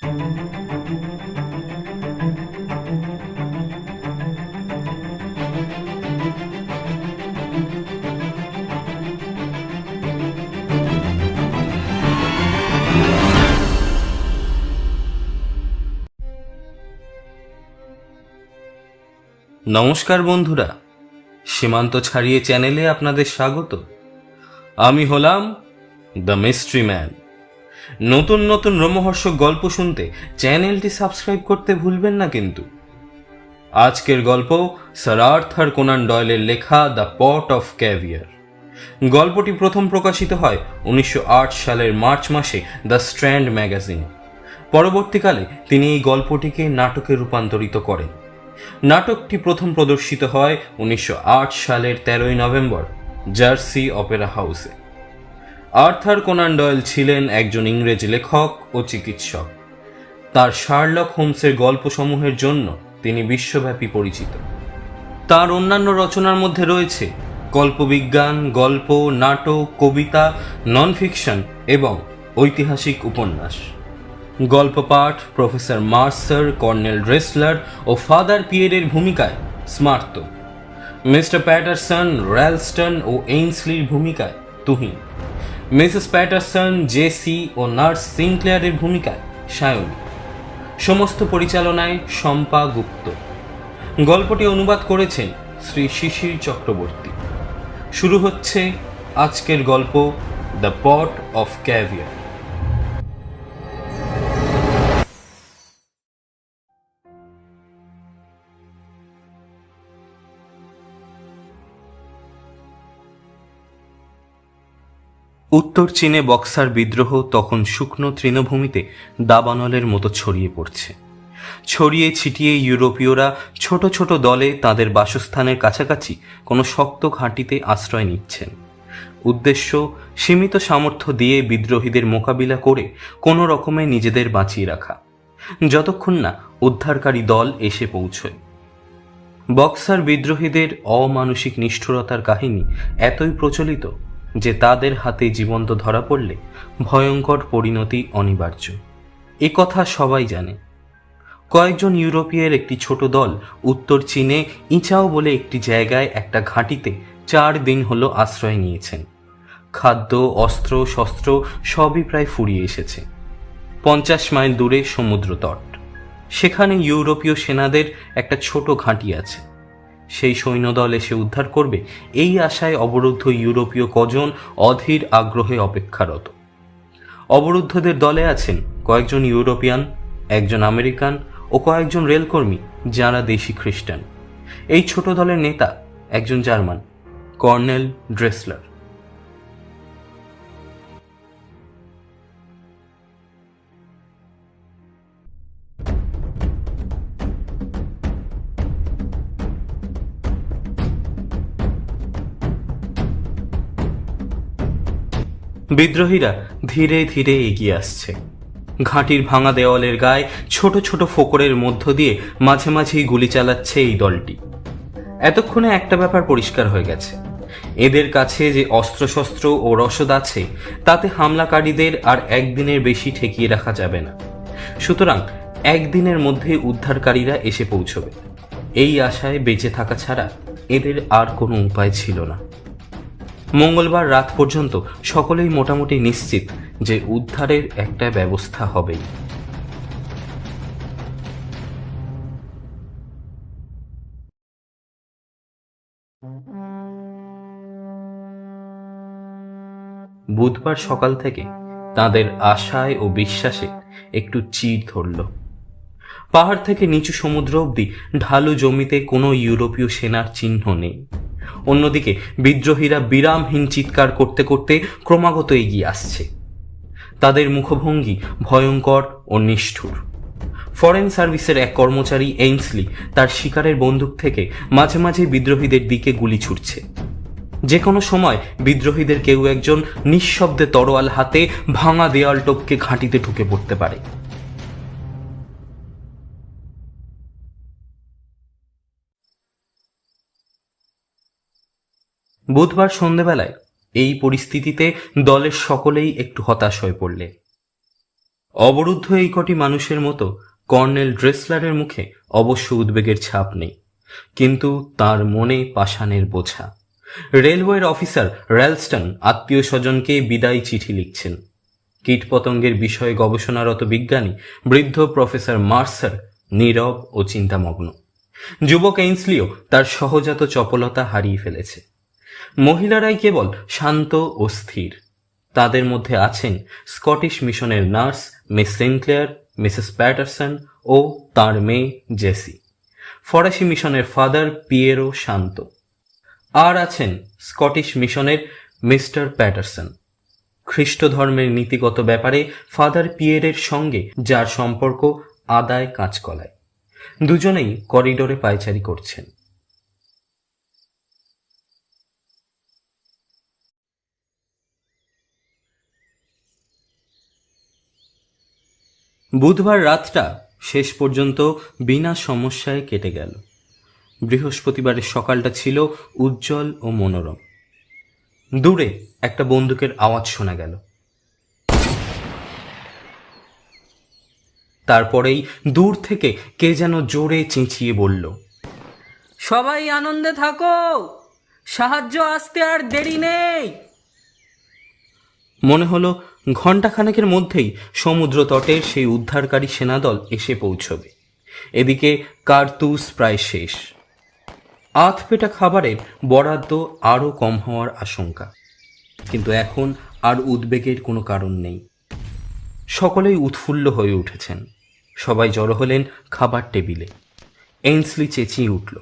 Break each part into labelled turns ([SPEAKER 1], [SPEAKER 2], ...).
[SPEAKER 1] নমস্কার বন্ধুরা, সীমান্ত ছাড়িয়ে চ্যানেলে আপনাদের স্বাগত। আমি হলাম দ্য মিস্ট্রি ম্যান। নতুন নতুন রোমহর্ষক গল্প শুনতে চ্যানেলটি সাবস্ক্রাইব করতে ভুলবেন না কিন্তু। আজকের গল্প স্যার আর্থার কোনান ডয়েলের লেখা দ্য পট অফ ক্যাভিয়ার। গল্পটি প্রথম প্রকাশিত হয় 1908 সালের মার্চ মাসে দ্য স্ট্র্যান্ড ম্যাগাজিনে। পরবর্তীকালে তিনি এই গল্পটিকে নাটকে রূপান্তরিত করেন। নাটকটি প্রথম প্রদর্শিত হয় 1908 সালের 13 নভেম্বর জার্সি অপেরা হাউসে। আর্থার কোনান ডয়েল ছিলেন একজন ইংরেজ লেখক ও চিকিৎসক। তার শার্লক হোমসের গল্পসমূহের জন্য তিনি বিশ্বব্যাপী পরিচিত। তার অন্যান্য রচনার মধ্যে রয়েছে কল্পবিজ্ঞান, গল্প, নাটক, কবিতা, নন ফিকশন এবং ঐতিহাসিক উপন্যাস। গল্প পাঠ প্রফেসর মার্সার, কর্নেল ড্রেসলার ও ফাদার পিয়েরের ভূমিকায় স্মার্ত, মিস্টার প্যাটারসন, র্যালস্টন ও এইন্সলির ভূমিকায় তুহিন, মিসেস প্যাটারসন, জেসি ও নার্স সিনক্লেয়ারের ভূমিকায় সায়নী। সমস্ত পরিচালনায় শম্পা গুপ্ত। গল্পটি অনুবাদ করেছেন শ্রী শিশির চক্রবর্তী। শুরু হচ্ছে আজকের গল্প দ্য পট অফ ক্যাভিয়ার। উত্তর চীনে বক্সার বিদ্রোহ তখন শুকনো তৃণভূমিতে দাবানলের মতো ছড়িয়ে পড়ছে। ছড়িয়ে ছিটিয়ে ইউরোপীয়রা ছোট ছোট দলে তাদের বাসস্থানের কাছাকাছি কোনো শক্ত ঘাঁটিতে আশ্রয় নিচ্ছেন। উদ্দেশ্য সীমিত সামর্থ্য দিয়ে বিদ্রোহীদের মোকাবিলা করে কোনো রকমে নিজেদের বাঁচিয়ে রাখা, যতক্ষণ না উদ্ধারকারী দল এসে পৌঁছয়। বক্সার বিদ্রোহীদের অমানুষিক নিষ্ঠুরতার কাহিনী এতই প্রচলিত যে তাদের হাতে জীবন্ত ধরা পড়লে ভয়ঙ্কর পরিণতি অনিবার্য। এ কথা সবাই জানে। কয়েকজন ইউরোপীয়ের একটি ছোট দল উত্তর চীনে ইচাও বলে একটি জায়গায় একটা ঘাঁটিতে 4 দিন হলো আশ্রয় নিয়েছেন। খাদ্য, অস্ত্র শস্ত্র সবই প্রায় ফুরিয়ে এসেছে। 50 মাইল দূরে সমুদ্র তট। সেখানে ইউরোপীয় সেনাদের একটা ছোট ঘাঁটি আছে। সেই সৈন্যদল এসে উদ্ধার করবে এই আশায় অবরুদ্ধ ইউরোপীয় কজন অধীর আগ্রহে অপেক্ষারত। অবরুদ্ধদের দলে আছেন কয়েকজন ইউরোপিয়ান, একজন আমেরিকান ও কয়েকজন রেলকর্মী যারা দেশি খ্রিস্টান। এই ছোট দলের নেতা একজন জার্মান, কর্নেল ড্রেসলার। বিদ্রোহীরা ধীরে ধীরে এগিয়ে আসছে। ঘাঁটির ভাঙা দেওয়ালের গায়ে ছোট ছোট ফোকরের মধ্য দিয়ে মাঝে মাঝেই গুলি চালাচ্ছে এই দলটি। এতক্ষণে একটা ব্যাপার পরিষ্কার হয়ে গেছে, এদের কাছে যে অস্ত্রশস্ত্র ও রসদ আছে তাতে হামলাকারীদের আর একদিনের বেশি ঠেকিয়ে রাখা যাবে না। সুতরাং একদিনের মধ্যে উদ্ধারকারীরা এসে পৌঁছবে। এই আশায় বেঁচে থাকা ছাড়া এদের আর কোনো উপায় ছিল না। মঙ্গলবার রাত পর্যন্ত সকলেই মোটামুটি নিশ্চিত যে উদ্ধারের একটা ব্যবস্থা হবেই। বুধবার সকাল থেকে তাদের আশায় ও বিশ্বাসে একটু চিড় ধরল। পাহাড় থেকে নিচু সমুদ্র অবধি ঢালু জমিতে কোনো ইউরোপীয় সেনার চিহ্ন নেই। অন্যদিকে বিদ্রোহীরা বিরামহীন চিৎকার করতে করতে ক্রমাগত এগিয়ে আসছে। তাদের মুখভঙ্গি ভয়ঙ্কর ও নিষ্ঠুর। ফরেন সার্ভিসের এক কর্মচারী এইন্সলি তার শিকারের বন্দুক থেকে মাঝে মাঝে বিদ্রোহীদের দিকে গুলি ছুটছে। যে কোনো সময় বিদ্রোহীদের কেউ একজন নিঃশব্দে তরোয়াল হাতে ভাঙা দেয়াল টপকে ঘাঁটিতে ঢুকে পড়তে পারে। বুধবার সন্ধেবেলায় এই পরিস্থিতিতে দলের সকলেই একটু হতাশ হয়ে পড়লে। অবরুদ্ধ এই কটি মানুষের মতো কর্নেল ড্রেসলারের মুখে অবশ্য উদ্বেগের ছাপ নেই, কিন্তু তার মনে পাষাণের বোঝা। রেলওয়ের অফিসার র্যালস্টন আত্মীয় স্বজনকে বিদায় চিঠি লিখছেন। কীটপতঙ্গের বিষয়ে গবেষণারত বিজ্ঞানী বৃদ্ধ প্রফেসর মার্সার নীরব ও চিন্তামগ্ন। যুবক এইন্সলিও তার সহজাত চপলতা হারিয়ে ফেলেছে। মহিলারাই কেবল শান্ত ও স্থির। তাদের মধ্যে আছেন স্কটিশ মিশনের nurse Miss Sinclair, Mrs Patterson ও তার মেয়ে জেসি। ফরাসি মিশনের ফাদার পিয়েরো শান্ত। আর আছেন স্কটিশ মিশনের মিস্টার প্যাটারসন। খ্রিস্ট ধর্মের নীতিগত ব্যাপারে ফাদার পিয়েরের সঙ্গে যার সম্পর্ক আদায় কাঁচকলায়। দুজনেই করিডোরে পায়চারি করছেন। বুধবার রাতটা শেষ পর্যন্ত বিনা সমস্যায় কেটে গেল। বৃহস্পতিবারের সকালটা ছিল উজ্জ্বল ও মনোরম। দূরে একটা বন্দুকের আওয়াজ শোনা গেল। তারপরেই দূর থেকে কে যেন জোরে চেঁচিয়ে বলল, সবাই আনন্দে থাকো, সাহায্য আসতে আর দেরি নেই। মনে হলো ঘণ্টাখানেকের মধ্যেই সমুদ্র তটের সেই উদ্ধারকারী সেনাদল এসে পৌঁছবে। এদিকে কার্তুজ প্রায় শেষ। আধপেটা খাবারের বরাদ্দ আরও কম হওয়ার আশঙ্কা। কিন্তু এখন আর উদ্বেগের কোনো কারণ নেই। সকলেই উৎফুল্ল হয়ে উঠেছেন। সবাই জড়ো হলেন খাবার টেবিলে। এইন্সলি চেঁচিয়ে উঠল,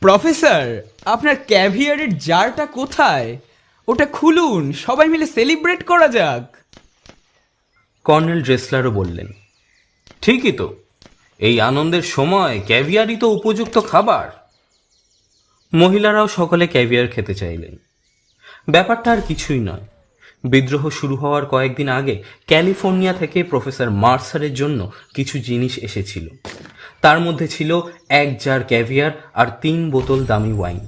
[SPEAKER 2] প্রফেসর, আপনার ক্যাভিয়ারের জারটা কোথায়? ওটা খুলুন, সবাই মিলে সেলিব্রেট করা যাক।
[SPEAKER 1] কর্নেল ড্রেসলারও বললেন, ঠিকই তো, এই আনন্দের সময় ক্যাভিয়ারই তো উপযুক্ত খাবার। মহিলারাও সকলে ক্যাভিয়ার খেতে চাইলেন। ব্যাপারটা আর কিছুই নয়। বিদ্রোহ শুরু হওয়ার কয়েকদিন আগে ক্যালিফোর্নিয়া থেকে প্রফেসর মার্সারের জন্য কিছু জিনিস এসেছিল। তার মধ্যে ছিল 1 জার ক্যাভিয়ার আর 3 বোতল দামি ওয়াইন।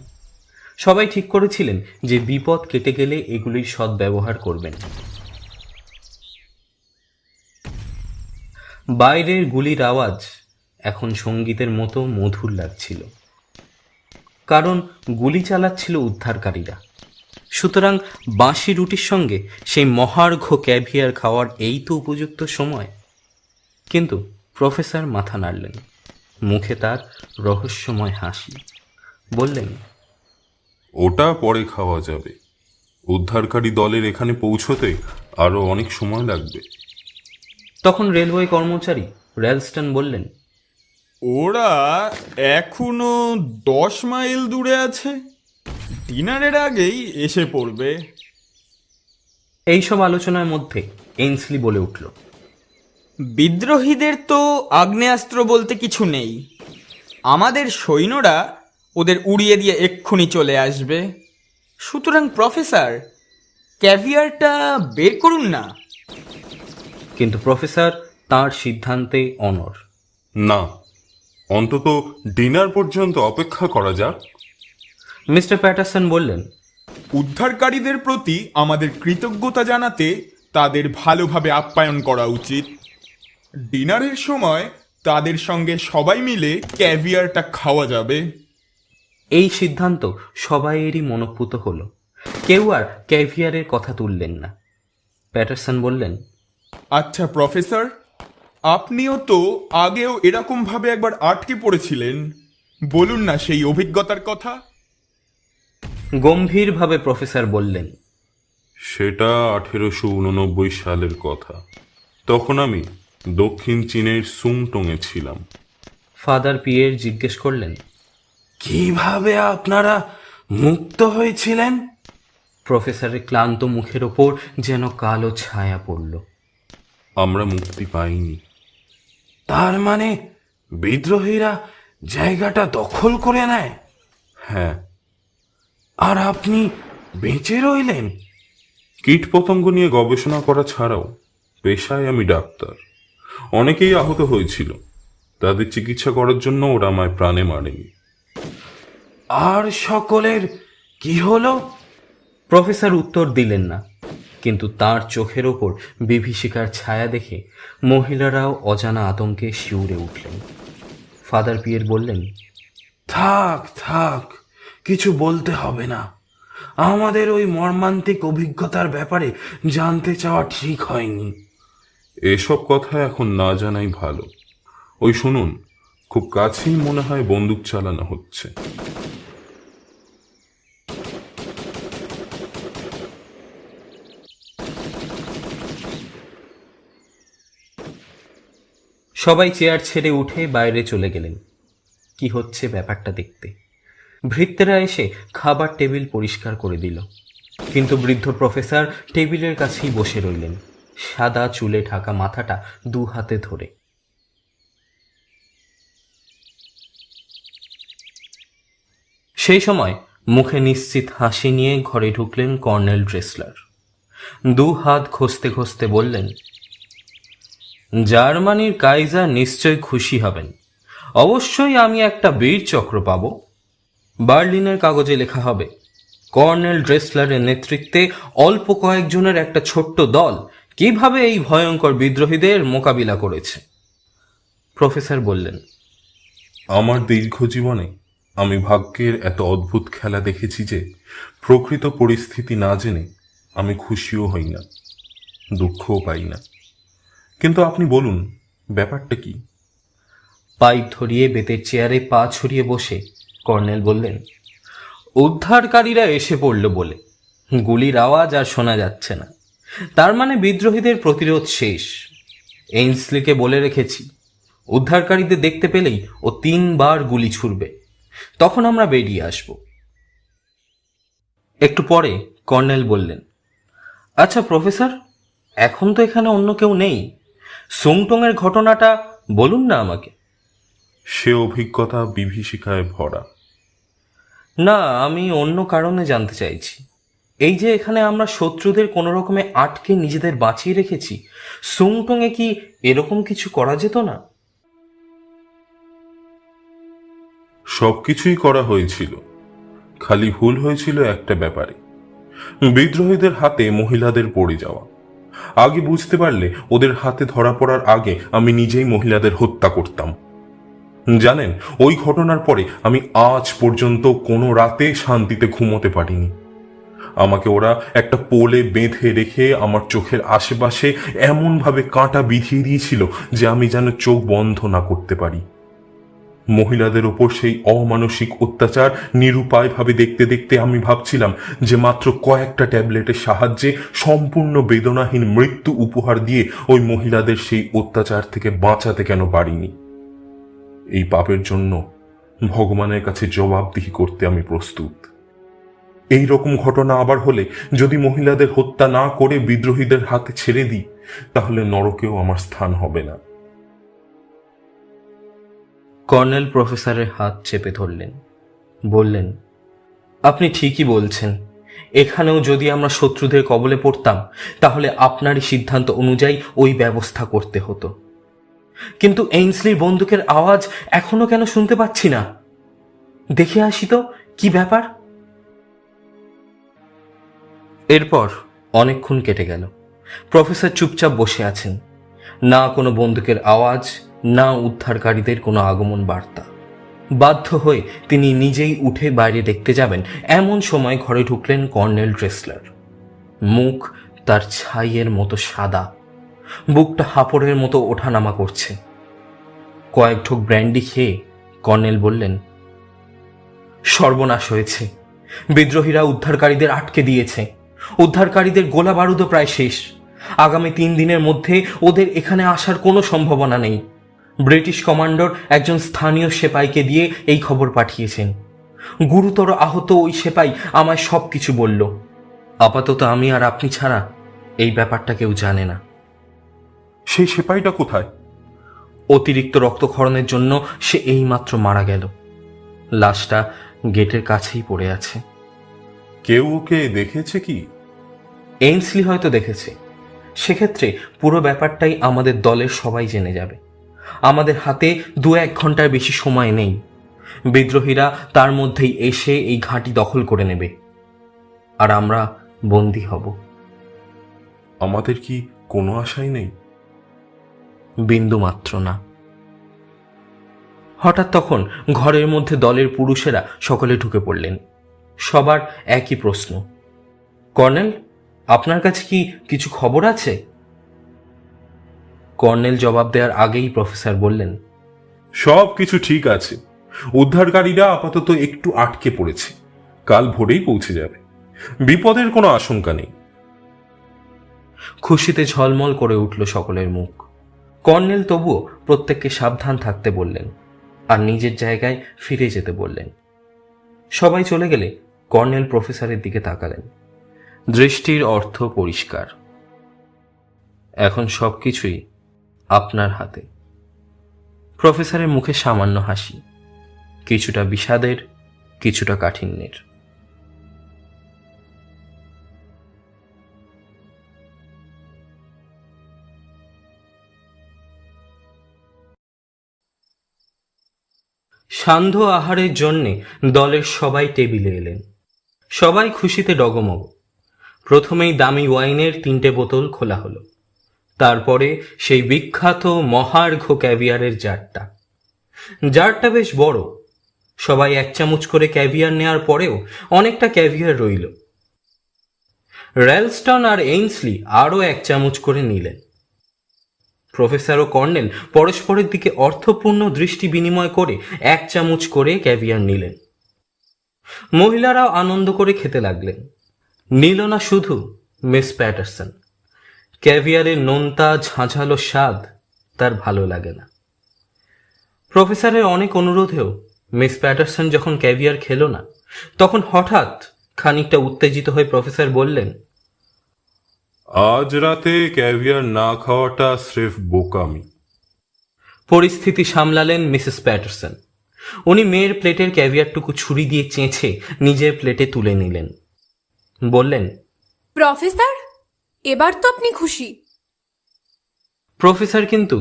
[SPEAKER 1] সবাই ঠিক করেছিলেন যে বিপদ কেটে গেলে এগুলির সদ্ব্যবহার করবেন। বাইরের গুলির আওয়াজ এখন সঙ্গীতের মতো মধুর লাগছিল, কারণ গুলি চালাচ্ছিল উদ্ধারকারীরা। সুতরাং বাঁশি রুটির সঙ্গে সেই মহার্ঘ ক্যাভিয়ার খাওয়ার এই তো উপযুক্ত সময়। কিন্তু প্রফেসর মাথা নাড়লেন। মুখে তার রহস্যময় হাসি। বললেন,
[SPEAKER 3] ওটা পরে খাওয়া যাবে। উদ্ধারকারী দলের এখানে পৌঁছতে আরো অনেক সময় লাগবে।
[SPEAKER 1] তখন রেলওয়ে কর্মচারী র্যালস্টন বললেন,
[SPEAKER 4] ওরা এখনো 10 মাইল দূরে আছে, ডিনারের আগেই এসে পড়বে।
[SPEAKER 1] এইসব আলোচনার মধ্যে এইন্সলি বলে উঠল,
[SPEAKER 2] বিদ্রোহীদের তো আগ্নেয়াস্ত্র বলতে কিছু নেই। আমাদের সৈন্যরা ওদের উড়িয়ে দিয়ে এক্ষুনি চলে আসবে। সুতরাং প্রফেসর, ক্যাভিয়ারটা বের করুন না।
[SPEAKER 1] কিন্তু প্রফেসর তার সিদ্ধান্তে অনড়।
[SPEAKER 3] না, অন্তত ডিনার পর্যন্ত অপেক্ষা করা যাক।
[SPEAKER 1] মিস্টার প্যাটারসন বললেন,
[SPEAKER 4] উদ্ধারকারীদের প্রতি আমাদের কৃতজ্ঞতা জানাতে তাদের ভালোভাবে আপ্যায়ন করা উচিত। ডিনারের সময় তাদের সঙ্গে সবাই মিলে ক্যাভিয়ারটা খাওয়া যাবে।
[SPEAKER 1] এই সিদ্ধান্ত সবাইয়েরই মনঃপূত হল। কেউ আর ক্যাভিয়ারের কথা তুললেন না। প্যাটারসন বললেন,
[SPEAKER 4] আচ্ছা প্রফেসর, আপনিও তো আগেও এরকম ভাবে একবার আটকে পড়েছিলেন। বলুন না সেই অভিজ্ঞতার কথা।
[SPEAKER 1] গম্ভীরভাবে প্রফেসর বললেন,
[SPEAKER 3] সেটা 1889 সালের কথা। তখন আমি দক্ষিণ চীনের সুংটংয়ে ছিলাম।
[SPEAKER 1] ফাদার পিয়ের জিজ্ঞেস করলেন, কিভাবে আপনারা মুক্ত হয়েছিলেন? প্রফেসরের ক্লান্ত মুখের ওপর যেন কালো ছায়া পড়ল।
[SPEAKER 3] আমরা মুক্তি পাইনি।
[SPEAKER 1] তার মানে বিদ্রোহীরা জায়গাটা দখল করে নেয়?
[SPEAKER 3] হ্যাঁ।
[SPEAKER 1] আর আপনি বেঁচে রইলেন?
[SPEAKER 3] কীটপতঙ্গ নিয়ে গবেষণা করা ছাড়াও পেশায় আমি ডাক্তার। অনেকেই আহত হয়েছিল, তাদের চিকিৎসা করার জন্য ওরা আমায় প্রাণে মারেনি।
[SPEAKER 1] আর সকলের কি হলো? প্রফেসর উত্তর দিলেন না। কিন্তু তার চোখের ওপর বিভীষিকার ছায়া দেখে মহিলারাও অজানা আতঙ্কে শিউরে উঠলেন। ফাদার পিয়ের বললেন,
[SPEAKER 3] থাক থাক, কিছু বলতে হবে না। আমাদের ওই মর্মান্তিক অভিজ্ঞতার ব্যাপারে জানতে চাওয়া ঠিক হয়নি। এসব কথা এখন না জানাই ভালো। ওই শুনুন, খুব কাছেই মনে হয় বন্দুক চালানো হচ্ছে।
[SPEAKER 1] সবাই চেয়ার ছেড়ে উঠে বাইরে চলে গেলেন কি হচ্ছে ব্যাপারটা দেখতে। ভৃত্যেরা এসে খাবার টেবিল পরিষ্কার করে দিল, কিন্তু বৃদ্ধ প্রফেসর টেবিলের কাছেই বসে রইলেন, সাদা চুলে ঢাকা মাথাটা দু হাতে ধরে। সেই সময় মুখে নিশ্চিত হাসি নিয়ে ঘরে ঢুকলেন কর্নেল ড্রেসলার। দু হাত ঘষতে ঘষতে বললেন, জার্মানির কাইজার নিশ্চয় খুশি হবেন। অবশ্যই আমি একটা বীর চক্র পাব। বার্লিনের কাগজে লেখা হবে, কর্নেল ড্রেসলারের নেতৃত্বে অল্প কয়েকজনের একটা ছোট্ট দল কিভাবে এই ভয়ঙ্কর বিদ্রোহীদের মোকাবিলা করেছে। প্রফেসর বললেন,
[SPEAKER 3] আমার দীর্ঘ জীবনে আমি ভাগ্যের এত অদ্ভুত খেলা দেখেছি যে প্রকৃত পরিস্থিতি না জেনে আমি খুশিও হই না, দুঃখও পাই না। কিন্তু আপনি বলুন, ব্যাপারটা কি?
[SPEAKER 1] পাইপ ধরিয়ে বেতের চেয়ারে পা ছড়িয়ে বসে কর্নেল বললেন, উদ্ধারকারীরা এসে পড়ল বলে গুলির আওয়াজ আর শোনা যাচ্ছে না। তার মানে বিদ্রোহীদের প্রতিরোধ শেষ। এইন্সলিকে বলে রেখেছি, উদ্ধারকারীদের দেখতে পেলেই ও 3 বার গুলি ছুড়বে, তখন আমরা বেরিয়ে আসব। একটু পরে কর্নেল বললেন, আচ্ছা প্রফেসর, এখন তো এখানে অন্য কেউ নেই, সুংটংয়ের ঘটনাটা বলুন না আমাকে।
[SPEAKER 3] সে অভিজ্ঞতা বিভীষিকায় ভরা।
[SPEAKER 1] না, আমি অন্য কারণে জানতে চাইছি। এই যে এখানে আমরা শত্রুদের কোনো রকমে আটকে নিজেদের বাঁচিয়ে রেখেছি, সুংটংয়ে কি এরকম কিছু করা যেত না?
[SPEAKER 3] সবকিছুই করা হয়েছিল, খালি ভুল হয়েছিল একটা ব্যাপারে, বিদ্রোহীদের হাতে মহিলাদের পড়ে যাওয়া। আগে বুঝতে পারলে ওদের হাতে ধরা পড়ার আগে আমি নিজেই মহিলাদের হত্যা করতাম। জানেন, ওই ঘটনার পরে আমি আজ পর্যন্ত কোনো রাতে শান্তিতে ঘুমোতে পারিনি। আমাকে ওরা একটা পোলে বেঁধে রেখে আমার চোখের আশেপাশে এমনভাবে কাঁটা বিধিয়ে দিয়েছিল যে আমি যেন চোখ বন্ধ না করতে পারি। মহিলাদের ওপর সেই অমানসিক অত্যাচার নিরুপায়ভাবে দেখতে দেখতে আমি ভাবছিলাম যে মাত্র কয়েকটা ট্যাবলেটের সাহায্যে সম্পূর্ণ বেদনাহীন মৃত্যু উপহার দিয়ে ওই মহিলাদের সেই অত্যাচার থেকে বাঁচাতে কেন পারিনি। এই পাপের জন্য ভগবানের কাছে জবাবদিহি করতে আমি প্রস্তুত। এই রকম ঘটনা আবার হলে যদি মহিলাদের হত্যা না করে বিদ্রোহীদের হাতে ছেড়ে দিই, তাহলে নরকেও আমার স্থান হবে না।
[SPEAKER 1] কর্নেল প্রফেসরের হাত চেপে ধরলেন, বললেন, আপনি ঠিকই বলছেন। এখানেও যদি আমরা শত্রুদের কবলে পড়তাম, তাহলে আপনারই সিদ্ধান্ত অনুযায়ী ওই ব্যবস্থা করতে হতো। কিন্তু এইন্সলির বন্দুকের আওয়াজ এখনো কেন শুনতে পাচ্ছি না? দেখে আসি তো কি ব্যাপার। এরপর অনেকক্ষণ কেটে গেল। প্রফেসর চুপচাপ বসে আছেন, না কোনো বন্দুকের আওয়াজ, না উদ্ধারকারীদের কোনো আগমন বার্তা। বাধ্য হয়ে তিনি নিজেই উঠে বাইরে দেখতে যাবেন, এমন সময় ঘরে ঢুকলেন কর্নেল ড্রেসলার। মুখ তার ছাইয়ের মতো সাদা, বুকটা হাঁপড়ের মতো ওঠানামা করছে। কয়েক ঢোক ব্র্যান্ডি খেয়ে কর্নেল বললেন, সর্বনাশ হয়েছে। বিদ্রোহীরা উদ্ধারকারীদের আটকে দিয়েছে। উদ্ধারকারীদের গোলা বারুদও প্রায় শেষ। আগামী 3 দিনের মধ্যে ওদের এখানে আসার কোনো সম্ভাবনা নেই। ব্রিটিশ কমান্ডার একজন স্থানীয় সেপাইকে দিয়ে এই খবর পাঠিয়েছেন। গুরুতর আহত ওই সেপাই আমায় সব কিছু বলল। আপাতত আমি আর আপনি ছাড়া এই ব্যাপারটা কেউ জানে না।
[SPEAKER 3] সেই সেপাইটা কোথায়?
[SPEAKER 1] অতিরিক্ত রক্তক্ষরণের জন্য সে এইমাত্র মারা গেল। লাশটা গেটের কাছেই পড়ে আছে।
[SPEAKER 3] কেউ ওকে দেখেছে কি?
[SPEAKER 1] এইন্সলি হয়তো দেখেছে। সেক্ষেত্রে পুরো ব্যাপারটাই আমাদের দলের সবাই জেনে যাবে। আমাদের হাতে 2-1 ঘন্টার বেশি সময় নেই। বিদ্রোহীরা তার মধ্যেই এসে এই ঘাঁটি দখল করে নেবে, আর আমরা বন্দী হব।
[SPEAKER 3] আমাদের কি কোনো আশাই নেই?
[SPEAKER 1] বিন্দু মাত্র না। হঠাৎ তখন ঘরের মধ্যে দলের পুরুষেরা সকলে ঢুকে পড়লেন। সবার একই প্রশ্ন, কর্নেল, আপনার কাছে কি কিছু খবর আছে? কর্নেল জবাব দেওয়ার আগেই প্রফেসর বললেন,
[SPEAKER 3] সব কিছু ঠিক আছে। উদ্ধারকারীরা আপাতত একটু আটকে পড়েছে, কাল ভোরেই পৌঁছে যাবে। বিপদের কোনো আশঙ্কা নেই।
[SPEAKER 1] খুশিতে ঝলমল করে উঠল সকলের মুখ। কর্নেল তবুও প্রত্যেককে সাবধান থাকতে বললেন আর নিজের জায়গায় ফিরে যেতে বললেন। সবাই চলে গেলে কর্নেল প্রফেসরের দিকে তাকালেন। দৃষ্টির অর্থ পরিষ্কার, এখন সবকিছুই আপনার হাতে। প্রফেসরের মুখে সামান্য হাসি, কিছুটা বিষাদের, কিছুটা কাঠিন্যের। সান্ধ্য আহারের জন্যে দলের সবাই টেবিলে এলেন। সবাই খুশিতে ডগমগ। প্রথমেই দামি ওয়াইনের 3টে বোতল খোলা হলো, তারপরে সেই বিখ্যাত মহার্ঘ ক্যাভিয়ারের জারটা। জারটা বেশ বড়। সবাই 1 চামচ করে ক্যাভিয়ার নেওয়ার পরেও অনেকটা ক্যাভিয়ার রইল। রেলস্টন আর এইন্সলি আরও 1 চামচ করে নিলেন। প্রফেসর ও কর্নেল পরস্পরের দিকে অর্থপূর্ণ দৃষ্টি বিনিময় করে 1 চামচ করে ক্যাভিয়ার নিলেন। মহিলারাও আনন্দ করে খেতে লাগলেন। নিল না শুধু মিস প্যাটারসন। ক্যাভিয়ারের নোনতা ঝাঁঝালো স্বাদ তার ভালো লাগে না। প্রফেসরের অনেক অনুরোধেও মিস প্যাটারসন যখন ক্যাভিয়ার খেল না, তখন হঠাৎ খানিকটা উত্তেজিত হয়ে প্রফেসর বললেন,
[SPEAKER 3] আজ রাতে ক্যাভিয়ার না খাওয়াটা স্রেফ বোকামি।
[SPEAKER 1] পরিস্থিতি সামলালেন মিসেস প্যাটারসন। উনি মেয়ের প্লেটের ক্যাভিয়ারটুকু ছুরি দিয়ে চেঁচে নিজের প্লেটে তুলে নিলেন। বললেন,
[SPEAKER 5] প্রফেসর, এবার তো আপনি খুশি।
[SPEAKER 1] প্রফেসর কিন্তু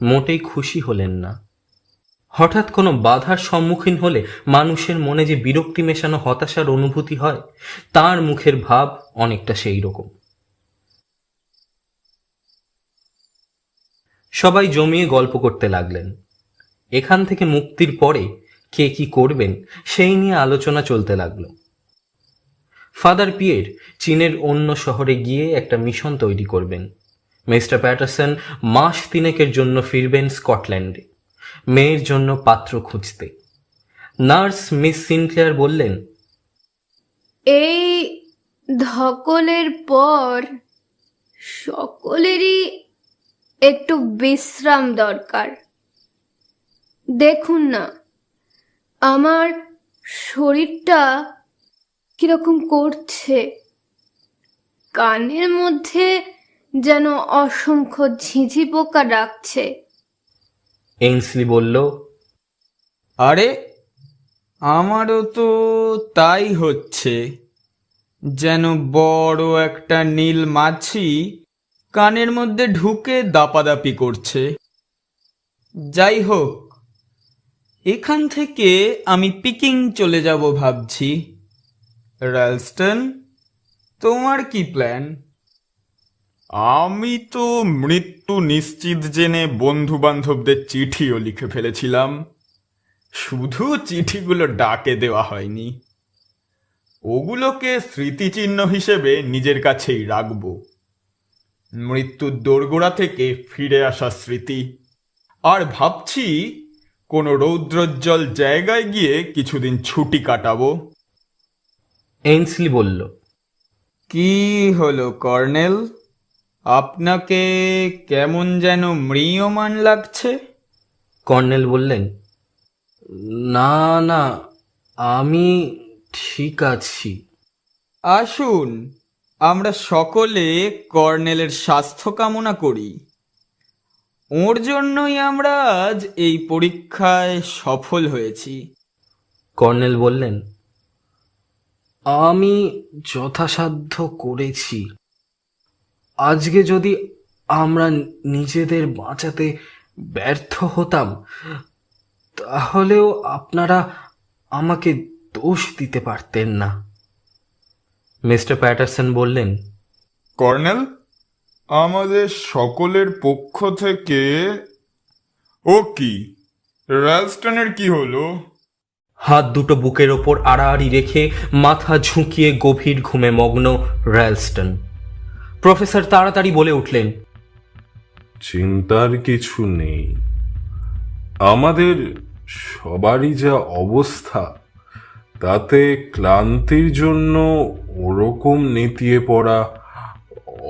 [SPEAKER 1] মোটেই খুশি হলেন না। হঠাৎ কোনো বাধার সম্মুখীন হলে মানুষের মনে যে বিরক্তি মেশানো হতাশার অনুভূতি হয়, তার মুখের ভাব অনেকটা সেই রকম। সবাই জমিয়ে গল্প করতে লাগলেন। এখান থেকে মুক্তির পরে কে কি করবেন সেই নিয়ে আলোচনা চলতে লাগলো। ফাদার পিয়ের চীনের অন্য শহরে গিয়ে একটা মিশন তৈরি করবেন। মিস্টার প্যাটারসন মাস 3 জন্য ফিরবেন স্কটল্যান্ডে, মেয়ের জন্য পাত্র খুঁজতে। নার্স মিস সিনক্লেয়ার বললেন,
[SPEAKER 6] এই ধকলের পর সকলেরই একটু বিশ্রাম দরকার। দেখুন না, আমার শরীরটা কিরকম করছে। কানের মধ্যে যেন অসংখ্য ঝিঁঝি পোকা ডাকছে।
[SPEAKER 1] এইন্সলি বলল,
[SPEAKER 2] আরে, আমারও তো তাই হচ্ছে। যেন বড় একটা নীল মাছি কানের মধ্যে ঢুকে দাপাদাপি করছে। যাই হোক, এখান থেকে আমি পিকিং চলে যাব ভাবছি। রালস্টন, তোমার কি প্ল্যান?
[SPEAKER 4] আমি তো মৃত্যু নিশ্চিত জেনে বন্ধু বান্ধবদের চিঠিও লিখে ফেলেছিলাম। শুধু চিঠিগুলো ডাকে দেওয়া হয়নি। ওগুলোকে স্মৃতিচিহ্ন হিসেবে নিজের কাছেই রাখবো। মৃত্যুর দোরগোড়া থেকে ফিরে আসা স্মৃতি। আর ভাবছি কোনো রৌদ্রোজ্জ্বল জায়গায় গিয়ে কিছুদিন ছুটি কাটাবো।
[SPEAKER 1] এইন্সলি বলল,
[SPEAKER 2] কি হলো কর্নেল, আপনাকে কেমন যেন ম্রিয়মাণ লাগছে?
[SPEAKER 1] কর্নেল বললেন, না না, আমি ঠিক আছি।
[SPEAKER 2] আসুন, আমরা সকলে কর্নেলের স্বাস্থ্য কামনা করি। ওর জন্যই আমরা আজ এই পরীক্ষায় সফল হয়েছি।
[SPEAKER 1] কর্নেল বললেন, আমি যথাসাধ্য করেছি। আজকে যদি আমরা নিজেদের বাঁচাতে ব্যর্থ হতাম, তাহলেও আপনারা আমাকে দোষ দিতে পারতেন না। মিস্টার প্যাটারসন বললেন,
[SPEAKER 4] কর্নেল, আমাদের সকলের পক্ষ থেকে। ও কি, র্যালস্টনের কি হলো?
[SPEAKER 1] হাত দুটো বুকের ওপর আড়াআড়ি রেখে মাথা ঝুঁকিয়ে গভীর ঘুমে মগ্ন র্যালস্টন। প্রফেসর তাড়াতাড়ি বলে উঠলেন,
[SPEAKER 3] চিন্তার কিছু নেই। আমাদের সবারই যা অবস্থা, তাতে ক্লান্তির জন্য ওরকম নেতিয়ে পড়া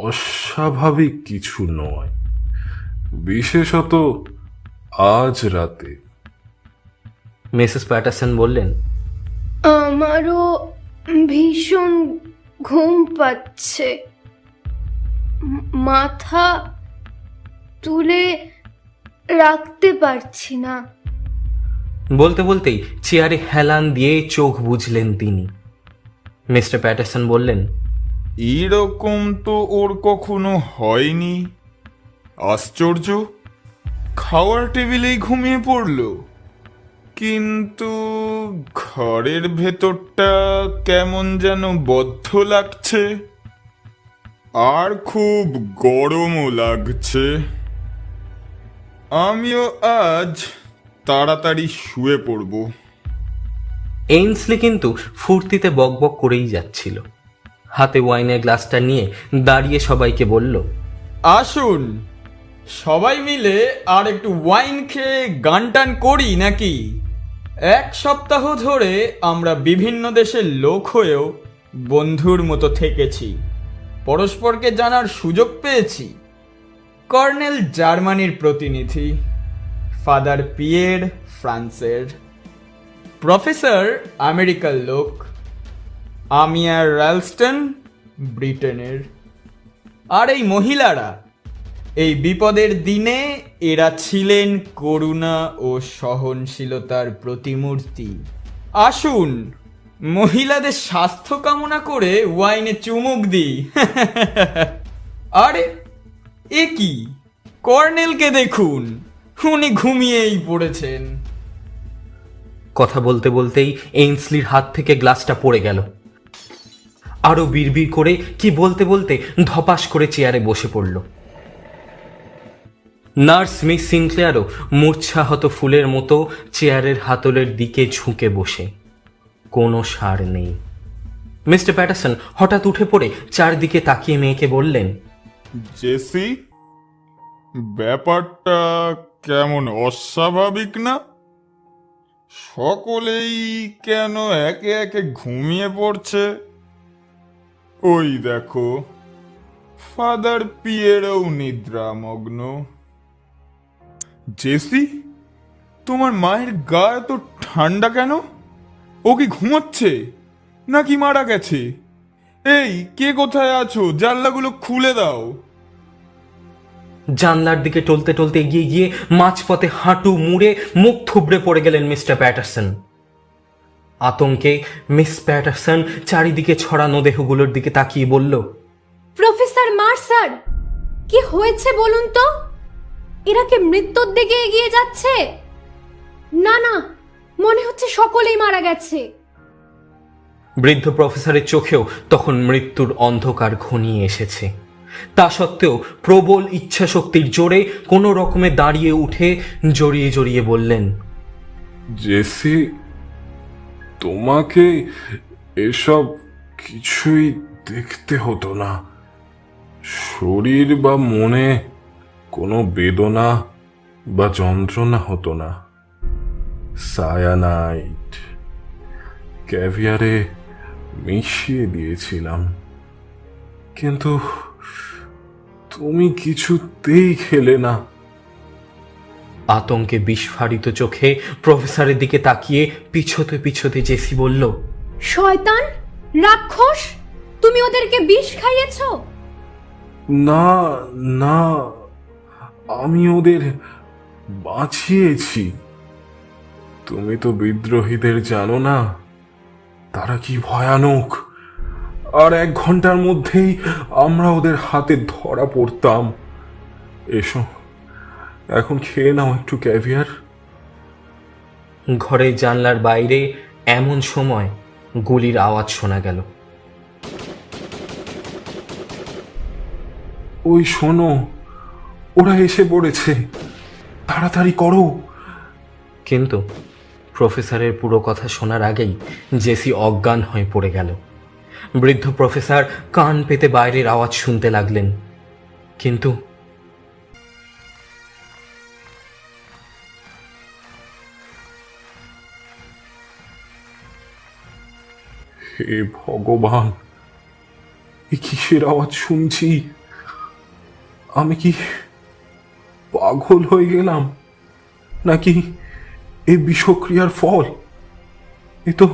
[SPEAKER 3] অস্বাভাবিক কিছু নয়, বিশেষত আজ রাতে।
[SPEAKER 1] মিসেস প্যাটারসন বললেন,
[SPEAKER 6] আমারও ভীষণ ঘুম পাচ্ছে, মাথা তুলে রাখতে পারছি না।
[SPEAKER 1] বলতে বলতেই চেয়ারে হেলান দিয়ে চোখ বুঝলেন তিনি। মিস্টার প্যাটারসন বললেন,
[SPEAKER 4] এরকম তো ওর কখনো হয়নি। আশ্চর্য, খাওয়ার টেবিলেই ঘুমিয়ে পড়লো। কিন্তু ঘরের ভেতরটা কেমন যেন বদ্ধ লাগছে, আর খুব গরমও লাগছে। আমিও আজ তাড়াতাড়ি শুয়ে পড়ব।
[SPEAKER 1] এইনসলি কিন্তু ফুর্তিতে বকবক করেই যাচ্ছিল। হাতে ওয়াইনের গ্লাসটা নিয়ে দাঁড়িয়ে সবাইকে বলল,
[SPEAKER 2] আসুন সবাই মিলে আর একটু ওয়াইন খেয়ে গান টান করি নাকি? 1 সপ্তাহ ধরে আমরা বিভিন্ন দেশের লোক হয়েও বন্ধুর মতো থেকেছি, পরস্পরকে জানার সুযোগ পেয়েছি। কর্নেল জার্মানির প্রতিনিধি, ফাদার পিয়ের ফ্রান্সের, প্রফেসর আমেরিকার লোক, আমি আর র্যালস্টন ব্রিটেনের। আর এই মহিলারা, এই বিপদের দিনে এরা ছিলেন করুণা ও সহনশীলতার প্রতিমূর্তি। আসুন মহিলাদের স্বাস্থ্য কামনা করে ওয়াইনে চুমুক দিই। আরে এ কি, কর্নেলকে দেখুন, উনি ঘুমিয়েই পড়েছেন।
[SPEAKER 1] কথা বলতে বলতেই এইনসলির হাত থেকে গ্লাসটা পড়ে গেল। আরো বিড়বিড় করে কি বলতে বলতে ধপাস করে চেয়ারে বসে পড়ল। নার্স মিস সিনক্লেয়ারও মূর্ছাহত ফুলের মতো চেয়ারের হাতলের দিকে ঝুঁকে বসে। কোনো সার নেই। মিস্টার প্যাটারসন হঠাৎ উঠে পড়ে চারদিকে তাকিয়ে মেয়েকে বললেন,
[SPEAKER 4] জেসি, ব্যাপারটা কেমন অস্বাভাবিক না? সকলেই কেন একে একে ঘুমিয়ে পড়ছে? ওই দেখো, ফাদার পিয়েরও নিদ্রামগ্ন। জেসি, তোমার মায়ের গা এত ঠান্ডা কেন? ও কি ঘুমোচ্ছে নাকি মারা গেছে? এই, কে কোথায় আছো? জানলাগুলো খুলে দাও।
[SPEAKER 1] জানলার দিকে টলতে টলতে এগিয়ে গিয়ে মাঝপথে হাঁটু মুড়ে মুখ থুবড়ে পড়ে গেলেন মিস্টার প্যাটারসন। আতঙ্কে মিস প্যাটারসন চারিদিকে ছড়ানো দেহগুলোর দিকে তাকিয়ে বলল,
[SPEAKER 5] প্রফেসর মার্সার, কি হয়েছে বলুন তো? এরা কি মৃত্যুর দিকে এগিয়ে যাচ্ছে? না না, মনে হচ্ছে সকলেই মারা গেছে।
[SPEAKER 1] বৃদ্ধ প্রফেসরের চোখেও তখন মৃত্যুর অন্ধকার ঘনিয়ে এসেছে। তা সত্ত্বেও প্রবল ইচ্ছাশক্তির জোরে কোনো রকমে দাঁড়িয়ে উঠে জড়িয়ে জড়িয়ে বললেন,
[SPEAKER 3] জেসি, তোমাকে এসব কিছুই দেখতে হতো না। শরীর বা মনে কোনো বেদনা বা যন্ত্রণা হতো না। সায়ানাইড ক্যাভিয়ারে মিশিয়ে দিয়েছিলাম, কিন্তু তুমি কিছুতেই খেলে না।
[SPEAKER 1] আতঙ্কে বিস্ফারিত চোখে প্রফেসরের দিকে তাকিয়ে পিছতে পিছতে জেসি বলল,
[SPEAKER 5] শয়তান, রাক্ষস, তুমি ওদেরকে বিষ খাইয়েছো?
[SPEAKER 3] না না, আমি ওদের বাঁচিয়েছি। তুমি তো বিদ্রোহীদের জানো না, তারা কি ভয়ানক। আর 1 ঘন্টার মধ্যেই আমরা ওদের হাতে ধরা পড়তাম। এসো, এখন খেয়ে নাও একটু ক্যাভিয়ার।
[SPEAKER 1] ঘরের জানলার বাইরে এমন সময় গুলির আওয়াজ শোনা গেল।
[SPEAKER 3] ওই শোনো, ওরা এসে পড়েছে, তাড়াতাড়ি করো।
[SPEAKER 1] কিন্তু প্রফেসরের পুরো কথা শোনার আগেই জেসি অজ্ঞান হয়ে পড়ে গেল। বৃদ্ধ প্রফেসর কান পেতে বাইরের আওয়াজ শুনতে লাগলেন, কিন্তু
[SPEAKER 3] হে ভগবান, এ কিসের আওয়াজ শুনছি? আমি কি পাগল হয়ে গেলাম, নাকি এ বিষক্রিয়ার ফল? এ তো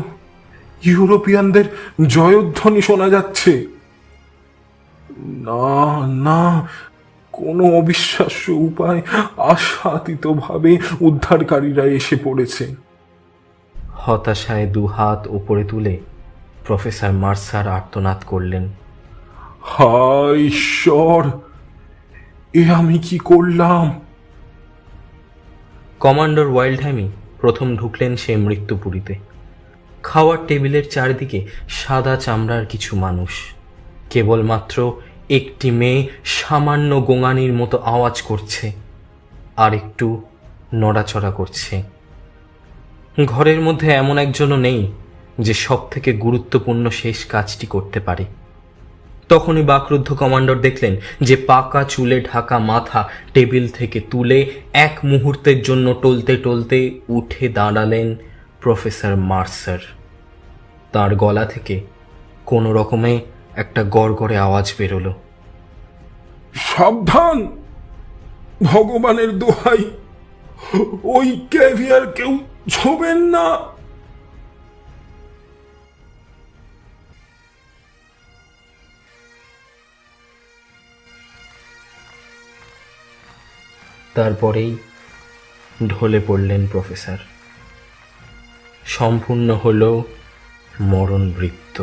[SPEAKER 3] ইউরোপিয়ানদের জয়ধ্বনি শোনা যাচ্ছে। না না, কোনো অবিশ্বাস্য উপায় আশাতীতভাবে উদ্ধারকারীরা এসে পড়েছে।
[SPEAKER 1] হতাশায় দু হাত উপরে তুলে প্রফেসর মার্সার আর্তনাদ করলেন,
[SPEAKER 3] হায় ঈশ্বর, এ আমি কি করলাম?
[SPEAKER 1] কমান্ডার ওয়াইল্ডহ্যামই প্রথম ঢুকলেন সে মৃত্যুপুরীতে। খাওয়ার টেবিলের চারিদিকে সাদা চামড়ার কিছু মানুষ। কেবলমাত্র একটি মেয়ে সামান্য গোঙানির মতো আওয়াজ করছে আর একটু নড়াচড়া করছে। ঘরের মধ্যে এমন একজনও নেই যে সব থেকে গুরুত্বপূর্ণ শেষ কাজটি করতে পারে। তখনই বাকরুদ্ধ কমান্ডার দেখলেন যে পাকা চুলে ঢাকা মাথা টেবিল থেকে তুলে এক মুহূর্তের জন্য টলতে টলতে উঠে দাঁড়ালেন প্রফেসর মার্সার। তার গলা থেকে কোনো রকমে একটা গড়গড়ে আওয়াজ বেরোলো,
[SPEAKER 3] সাবধান, ভগবানের দোহাই, ওই ক্যাভিয়ার কেউ ছোবেন না।
[SPEAKER 1] তারপরেই ঢলে পড়লেন প্রফেসর। সম্পূর্ণ হল মরণ বৃত্ত।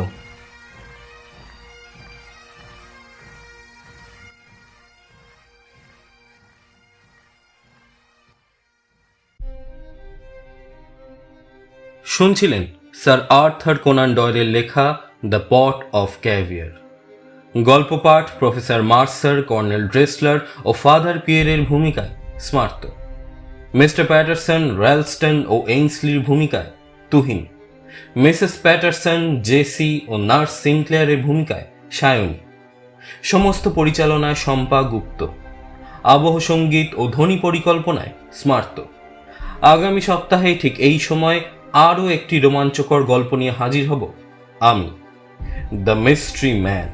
[SPEAKER 1] শুনছিলেন স্যার আর্থার কোনান ডয়েলের লেখা দ্য পট অফ ক্যাভিয়ার। গল্প পাঠ প্রফেসর মার্সার, কর্নেল ড্রেসলার ও ফাদার পিয়েরের ভূমিকায় স্মার্ত, মিস্টার প্যাটারসন, র্যালস্টন ও এইন্সলির ভূমিকায় তুহিন, মিসেস প্যাটারসন, জেসি ও নার্স সিনক্লেয়ারের ভূমিকায় সায়নী। সমস্ত পরিচালনায় শম্পা গুপ্ত। আবহ সঙ্গীত ও ধ্বনি পরিকল্পনায় স্মার্ত। আগামী সপ্তাহে ঠিক এই সময় আরও একটি রোমাঞ্চকর গল্প নিয়ে হাজির হব আমি, দ্য মিস্ট্রি ম্যান।